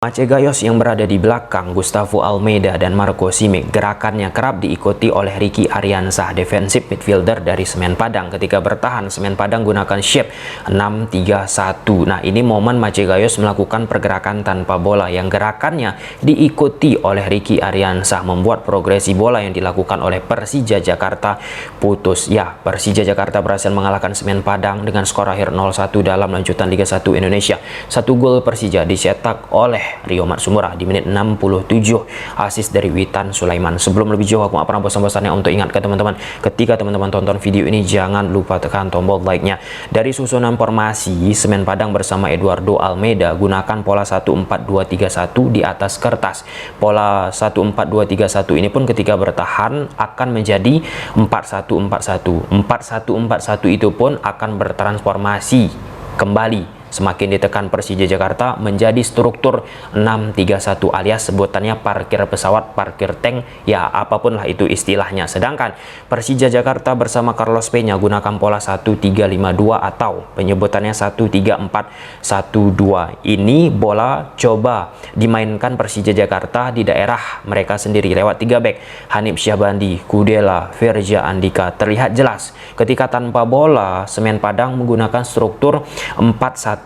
Mace Gayos yang berada di belakang Gustavo Almeida dan Marco Simic, gerakannya kerap diikuti oleh Ricky Ariansah, defensive midfielder dari Semen Padang. Ketika bertahan, Semen Padang gunakan shape 6-3-1. Nah, ini momen Mace Gayos melakukan pergerakan tanpa bola yang gerakannya diikuti oleh Ricky Ariansah, membuat progresi bola yang dilakukan oleh Persija Jakarta putus. Ya, Persija Jakarta berhasil mengalahkan Semen Padang dengan skor akhir 0-1 dalam lanjutan Liga 1 Indonesia. Satu gol Persija dicetak oleh Rio Matsumura di menit 67, asis dari Witan Sulaiman. Sebelum lebih jauh, aku gak pernah bosan-bosannya untuk ingatkan teman-teman, ketika teman-teman tonton video ini jangan lupa tekan tombol like-nya. Dari susunan formasi, Semen Padang bersama Eduardo Almeida gunakan pola 1-4-2-3-1 di atas kertas. Pola 1-4-2-3-1 ini pun ketika bertahan akan menjadi 4-1-4-1. 4-1-4-1 itu pun akan bertransformasi kembali semakin ditekan Persija Jakarta menjadi struktur 6-3-1 alias sebutannya parkir pesawat, parkir tank, ya apapun lah itu istilahnya. Sedangkan Persija Jakarta bersama Carlos Peña gunakan pola 1-3-5-2 atau penyebutannya 1-3-4-1-2. Ini bola coba dimainkan Persija Jakarta di daerah mereka sendiri lewat 3 back, Hanif Syahbandi, Kudela, Firja Andika. Terlihat jelas ketika tanpa bola Semen Padang menggunakan struktur 4-1-4-1,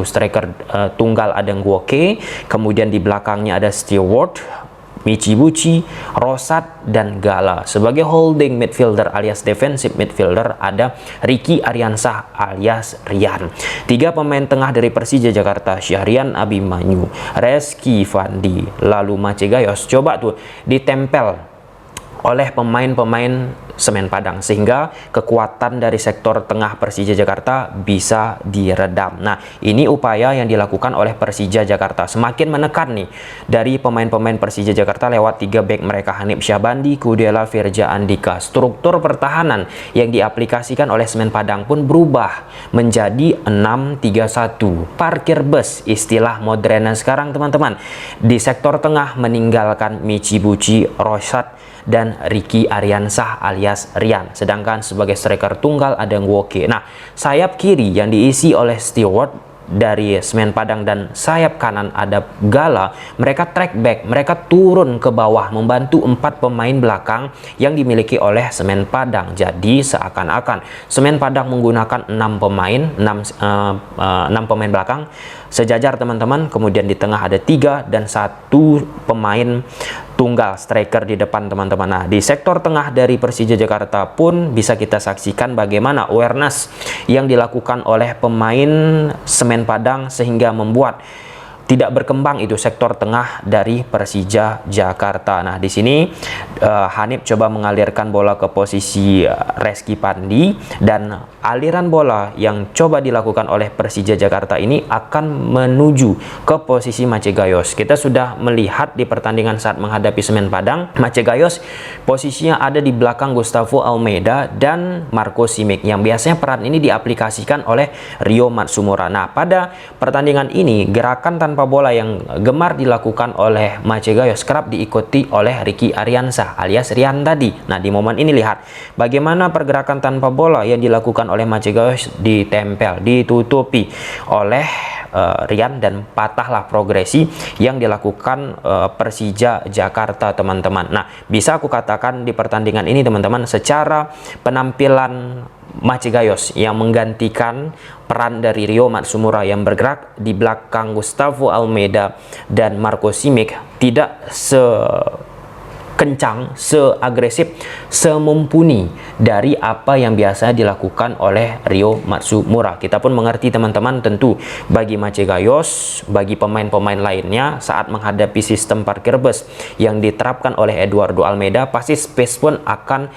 striker tunggal ada Ngwoke, kemudian di belakangnya ada Stewart, Michibuchi, Rosat, dan Gala. Sebagai holding midfielder alias defensive midfielder ada Ricky Ariansah alias Rian. 3 pemain tengah dari Persija Jakarta, Syahrian Abimanyu, Reski Fandi, lalu Mace Gayos coba tuh ditempel oleh pemain-pemain Semen Padang sehingga kekuatan dari sektor tengah Persija Jakarta bisa diredam. Nah, ini upaya yang dilakukan oleh Persija Jakarta, semakin menekan nih dari pemain-pemain Persija Jakarta lewat 3 back mereka, Hanif Syahbandi, Kudela, Firja Andika. Struktur pertahanan yang diaplikasikan oleh Semen Padang pun berubah menjadi 6-3-1, parkir bus istilah modernnya sekarang teman-teman. Di sektor tengah meninggalkan Michibuchi, Rosat, dan Ricky Ariansah alias Rian. Sedangkan sebagai striker tunggal ada Ngwoke. Nah, sayap kiri yang diisi oleh Stewart dari Semen Padang dan sayap kanan ada Gala, mereka track back, mereka turun ke bawah membantu 4 pemain belakang yang dimiliki oleh Semen Padang. Jadi seakan-akan Semen Padang menggunakan 6 pemain belakang sejajar teman-teman, kemudian di tengah ada 3 dan 1 pemain tunggal striker di depan teman-teman. Nah, di sektor tengah dari Persija Jakarta pun bisa kita saksikan bagaimana awareness yang dilakukan oleh pemain Semen Padang sehingga membuat tidak berkembang itu sektor tengah dari Persija Jakarta. Nah, di sini Hanif coba mengalirkan bola ke posisi Reski Pandi, dan aliran bola yang coba dilakukan oleh Persija Jakarta ini akan menuju ke posisi Mace Gayos. Kita sudah melihat di pertandingan saat menghadapi Semen Padang, Mace Gayos posisinya ada di belakang Gustavo Almeida dan Marco Simic yang biasanya peran ini diaplikasikan oleh Rio Matsumura. Nah, pada pertandingan ini gerakan tanpa bola yang gemar dilakukan oleh Mace Gayos kerap diikuti oleh Ricky Ariansah alias Rian tadi. Nah, di momen ini lihat bagaimana pergerakan tanpa bola yang dilakukan oleh Mace Gayos ditempel, ditutupi oleh Rian, dan patahlah progresi yang dilakukan Persija Jakarta teman-teman. Nah, bisa aku katakan di pertandingan ini teman-teman, secara penampilan Mace Gayos yang menggantikan peran dari Rio Matsumura yang bergerak di belakang Gustavo Almeida dan Marco Simic tidak sekencang, seagresif, semumpuni dari apa yang biasa dilakukan oleh Rio Matsumura. Kita pun mengerti teman-teman, tentu bagi Mace Gayos, bagi pemain-pemain lainnya saat menghadapi sistem parkir bus yang diterapkan oleh Eduardo Almeida, pasti space pun akan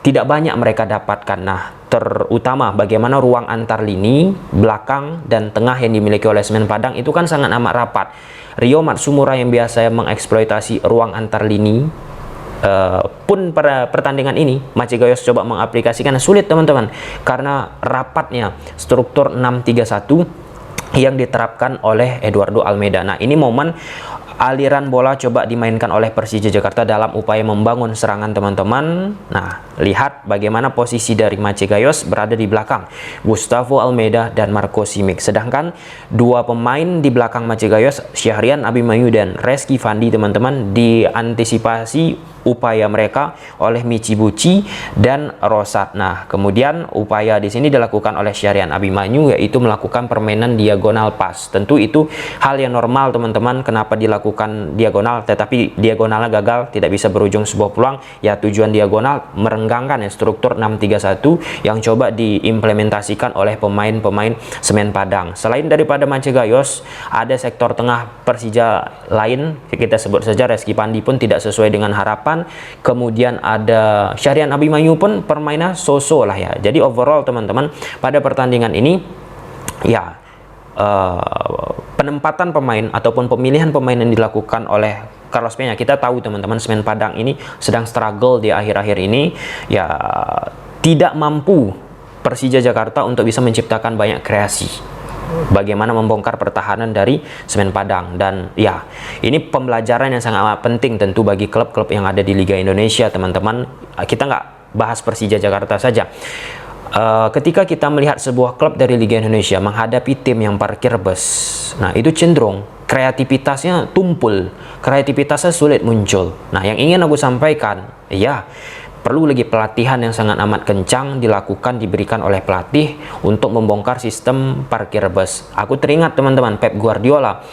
tidak banyak mereka dapatkan. Nah, terutama bagaimana ruang antar lini, belakang, dan tengah yang dimiliki oleh Semen Padang itu kan sangat amat rapat. Rio Matsumura yang biasa mengeksploitasi ruang antar lini pun pada pertandingan ini Mace Gayos coba mengaplikasikan sulit teman-teman, karena rapatnya struktur 6-3-1 yang diterapkan oleh Eduardo Almeida. Nah, ini momen aliran bola coba dimainkan oleh Persija Jakarta dalam upaya membangun serangan teman-teman. Nah, lihat bagaimana posisi dari Macegayos berada di belakang Gustavo Almeida dan Marco Simic. Sedangkan dua pemain di belakang Macegayos, Syahrian Abimanyu dan Reski Fandi teman-teman, diantisipasi upaya mereka oleh Michibuchi dan Rosat. Nah, kemudian upaya di sini dilakukan oleh Syahrian Abimanyu, yaitu melakukan permainan diagonal pass. Tentu itu hal yang normal teman-teman, kenapa dilakukan diagonal, tetapi diagonalnya gagal, tidak bisa berujung sebuah peluang. Ya, tujuan diagonal merenggangkan ya struktur 6-3-1 yang coba diimplementasikan oleh pemain-pemain Semen Padang. Selain daripada Macegayos, ada sektor tengah Persija lain, kita sebut saja Reski Fandi pun tidak sesuai dengan harapan. Kemudian ada Syahrian Abimanyu pun permainan so-so lah ya. Jadi overall teman-teman, pada pertandingan ini ya penempatan pemain ataupun pemilihan pemain yang dilakukan oleh Carlos Peña, kita tahu teman-teman Semen Padang ini sedang struggle di akhir-akhir ini, ya tidak mampu Persija Jakarta untuk bisa menciptakan banyak kreasi. Bagaimana membongkar pertahanan dari Semen Padang. Dan ya, ini pembelajaran yang sangat penting tentu bagi klub-klub yang ada di Liga Indonesia teman-teman. Kita nggak bahas Persija Jakarta saja. Ketika kita melihat sebuah klub dari Liga Indonesia menghadapi tim yang parkir bus, nah itu cenderung kreativitasnya tumpul, kreativitasnya sulit muncul. Nah, yang ingin aku sampaikan, ya perlu lagi pelatihan yang sangat amat kencang dilakukan, diberikan oleh pelatih untuk membongkar sistem parkir bus. Aku teringat teman-teman Pep Guardiola.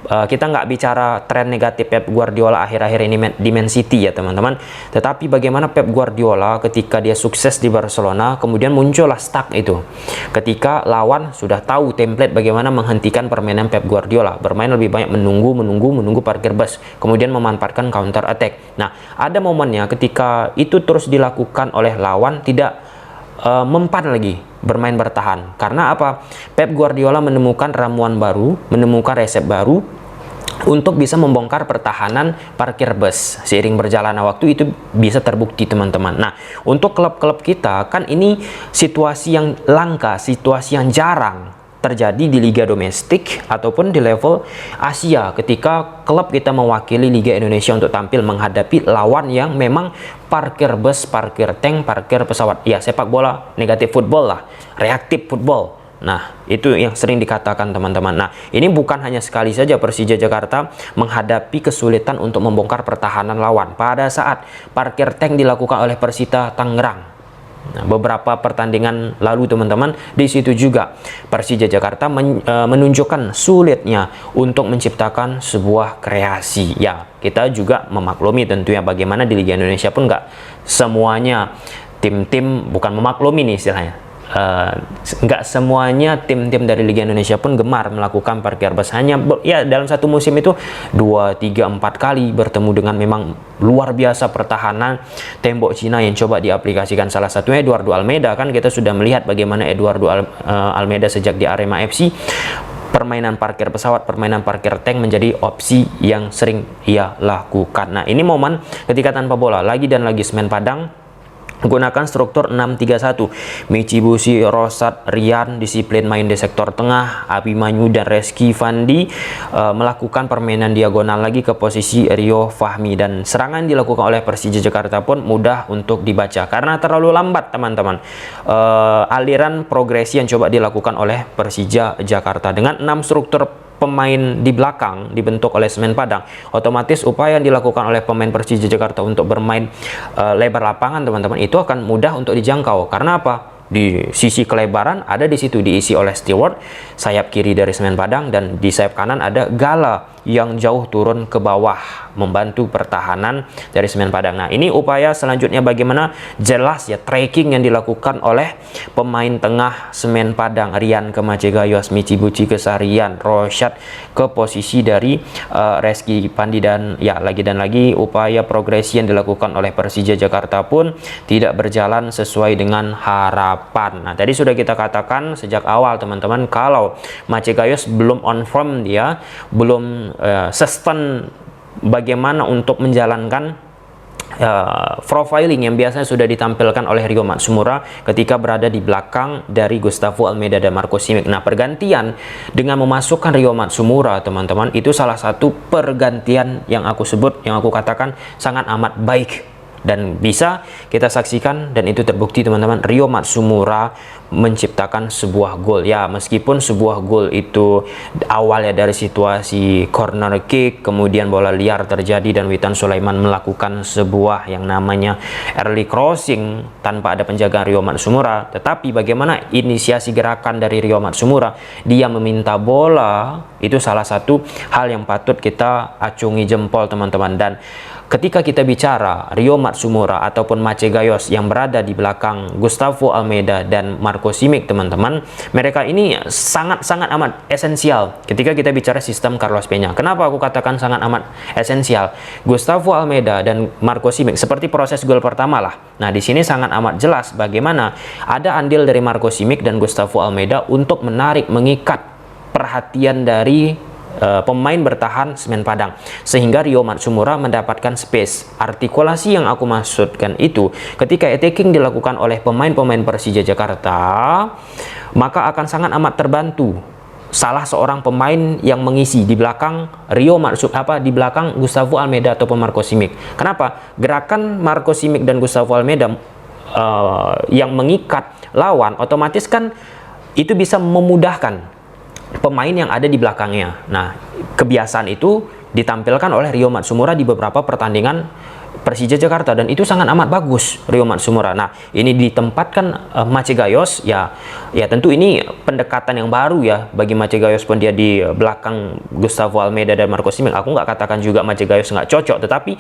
Kita nggak bicara tren negatif Pep Guardiola akhir-akhir ini di Man City ya teman-teman, tetapi bagaimana Pep Guardiola ketika dia sukses di Barcelona, kemudian muncullah stuck itu ketika lawan sudah tahu template bagaimana menghentikan permainan Pep Guardiola, bermain lebih banyak menunggu parkir bus, kemudian memanfaatkan counter attack. Nah, ada momennya ketika itu terus dilakukan oleh lawan, tidak mempan lagi bermain bertahan. Karena apa? Pep Guardiola menemukan ramuan baru, menemukan resep baru untuk bisa membongkar pertahanan parkir bus. Seiring berjalannya waktu itu bisa terbukti teman-teman. Nah, untuk klub-klub kita kan ini situasi yang langka, situasi yang jarang terjadi di liga domestik ataupun di level Asia, ketika klub kita mewakili Liga Indonesia untuk tampil menghadapi lawan yang memang parkir bus, parkir tank, parkir pesawat. Ya, sepak bola negatif football lah, reaktif football. Nah, itu yang sering dikatakan teman-teman. Nah, ini bukan hanya sekali saja Persija Jakarta menghadapi kesulitan untuk membongkar pertahanan lawan pada saat parkir tank dilakukan oleh Persita Tangerang. Nah, beberapa pertandingan lalu teman-teman, di situ juga Persija Jakarta menunjukkan sulitnya untuk menciptakan sebuah kreasi. Ya, kita juga memaklumi tentunya bagaimana di Liga Indonesia pun nggak semuanya tim-tim, bukan memaklumi nih istilahnya, nggak semuanya tim-tim dari Liga Indonesia pun gemar melakukan parkir bus. Hanya ya dalam satu musim itu 2, 3, 4 kali bertemu dengan memang luar biasa pertahanan tembok Cina yang coba diaplikasikan. Salah satunya Eduardo Almeida, kan kita sudah melihat bagaimana Eduardo Almeida sejak di Arema FC, permainan parkir pesawat, permainan parkir tank menjadi opsi yang sering ia lakukan. Nah, ini momen ketika tanpa bola lagi dan lagi Semen Padang gunakan struktur 6-3-1. Michibuchi, Rosat, Rian disiplin main di sektor tengah. Abimanyu dan Reski Fandi melakukan permainan diagonal lagi ke posisi Rio Fahmi, dan serangan dilakukan oleh Persija Jakarta pun mudah untuk dibaca karena terlalu lambat teman-teman. Aliran progresi yang coba dilakukan oleh Persija Jakarta dengan 6 struktur pemain di belakang dibentuk oleh Semen Padang, otomatis upaya yang dilakukan oleh pemain Persija Jakarta untuk bermain lebar lapangan teman-teman itu akan mudah untuk dijangkau. Karena apa? Di sisi kelebaran ada di situ diisi oleh Stewart, sayap kiri dari Semen Padang, dan di sayap kanan ada Gala yang jauh turun ke bawah membantu pertahanan dari Semen Padang. Nah, ini upaya selanjutnya bagaimana jelas ya tracking yang dilakukan oleh pemain tengah Semen Padang, Rian ke Macegayos, Michibuchi ke Sarian, Rosyad ke posisi dari Reski Fandi, dan ya lagi upaya progresi yang dilakukan oleh Persija Jakarta pun tidak berjalan sesuai dengan harapan. Nah, tadi sudah kita katakan sejak awal teman-teman, kalau Macegayos belum on form, dia belum sustain bagaimana untuk menjalankan profiling yang biasanya sudah ditampilkan oleh Ryo Matsumura ketika berada di belakang dari Gustavo Almeida dan Marco Simic. Nah, pergantian dengan memasukkan Ryo Matsumura, teman-teman, itu salah satu pergantian yang aku sebut, yang aku katakan sangat amat baik. Dan bisa kita saksikan, dan itu terbukti, teman-teman, Ryo Matsumura menciptakan sebuah gol. Ya, meskipun sebuah gol itu awalnya dari situasi corner kick, kemudian bola liar terjadi dan Witan Sulaiman melakukan sebuah yang namanya early crossing tanpa ada penjagaan Ryo Matsumura. Tetapi bagaimana inisiasi gerakan dari Ryo Matsumura, dia meminta bola, itu salah satu hal yang patut kita acungi jempol, teman-teman. Dan ketika kita bicara Ryo Matsumura ataupun Mace Gayos yang berada di belakang Gustavo Almeida dan Marco Simic, teman-teman, mereka ini sangat-sangat amat esensial ketika kita bicara sistem Carlos Peña. Kenapa aku katakan sangat amat esensial? Gustavo Almeida dan Marco Simic seperti proses gol pertama lah. Nah, di sini sangat amat jelas bagaimana ada andil dari Marco Simic dan Gustavo Almeida untuk menarik, mengikat perhatian dari pemain bertahan Semen Padang, sehingga Ryo Matsumura mendapatkan space. Artikulasi yang aku maksudkan itu ketika attacking dilakukan oleh pemain-pemain Persija Jakarta, maka akan sangat amat terbantu salah seorang pemain yang mengisi di belakang di belakang Gustavo Almeida ataupun Marco Simic. Kenapa? Gerakan Marco Simic dan Gustavo Almeida yang mengikat lawan, otomatis kan itu bisa memudahkan pemain yang ada di belakangnya. Nah, kebiasaan itu ditampilkan oleh Ryo Matsumura di beberapa pertandingan Persija Jakarta, dan itu sangat amat bagus Ryo Matsumura. Nah, ini ditempatkan Mace Gayos, ya tentu ini pendekatan yang baru ya bagi Mace Gayos pun dia di belakang Gustavo Almeida dan Marco Simic. Aku nggak katakan juga Mace Gayos nggak cocok, tetapi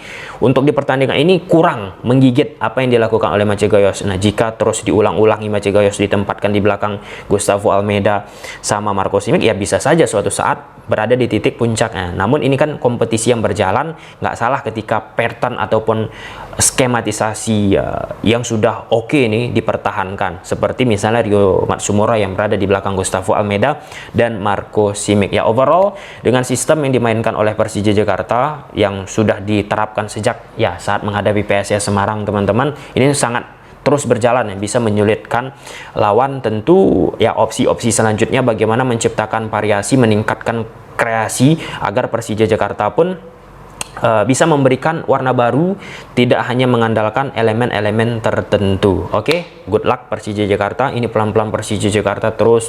untuk di pertandingan ini kurang menggigit apa yang dilakukan oleh Mace Gayos. Nah, jika terus diulang-ulangi Mace Gayos ditempatkan di belakang Gustavo Almeida sama Marco Simic, ya bisa saja suatu saat berada di titik puncaknya. Namun ini kan kompetisi yang berjalan, nggak salah ketika pattern ataupun skematisasi yang sudah oke nih dipertahankan, seperti misalnya Ryo Matsumura yang berada di belakang Gustavo Almeida dan Marco Simic. Ya, overall dengan sistem yang dimainkan oleh Persija Jakarta yang sudah diterapkan sejak saat menghadapi PSIS Semarang, teman-teman, ini sangat terus berjalan, yang bisa menyulitkan lawan. Tentu ya opsi-opsi selanjutnya bagaimana menciptakan variasi, meningkatkan kreasi agar Persija Jakarta pun bisa memberikan warna baru, tidak hanya mengandalkan elemen-elemen tertentu. Oke, good luck Persija Jakarta. Ini pelan-pelan Persija Jakarta terus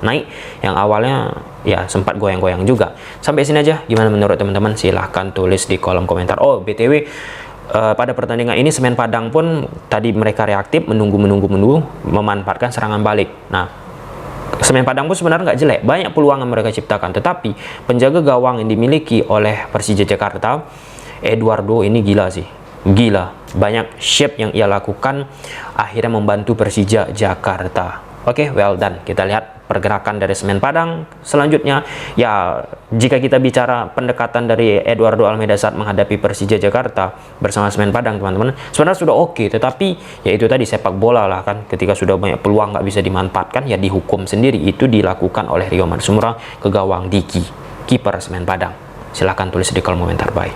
naik. Yang awalnya ya sempat goyang-goyang juga. Sampai sini aja. Gimana menurut teman-teman? Silahkan tulis di kolom komentar. Oh, BTW, pada pertandingan ini Semen Padang pun tadi mereka reaktif, menunggu, memanfaatkan serangan balik. Nah, Semen Padang pun sebenarnya nggak jelek, banyak peluang yang mereka ciptakan, tetapi penjaga gawang yang dimiliki oleh Persija Jakarta, Eduardo, ini gila sih, gila. Banyak shape yang ia lakukan akhirnya membantu Persija Jakarta. Oke, well done. Kita lihat pergerakan dari Semen Padang selanjutnya. Ya, jika kita bicara pendekatan dari Eduardo Almeida saat menghadapi Persija Jakarta bersama Semen Padang, teman-teman, sebenarnya sudah oke, tetapi ya itu tadi, sepak bola lah kan, ketika sudah banyak peluang nggak bisa dimanfaatkan, ya dihukum sendiri. Itu dilakukan oleh Ryo Matsumura ke gawang Diki, kiper Semen Padang. Silahkan tulis di kolom komentar. Bye.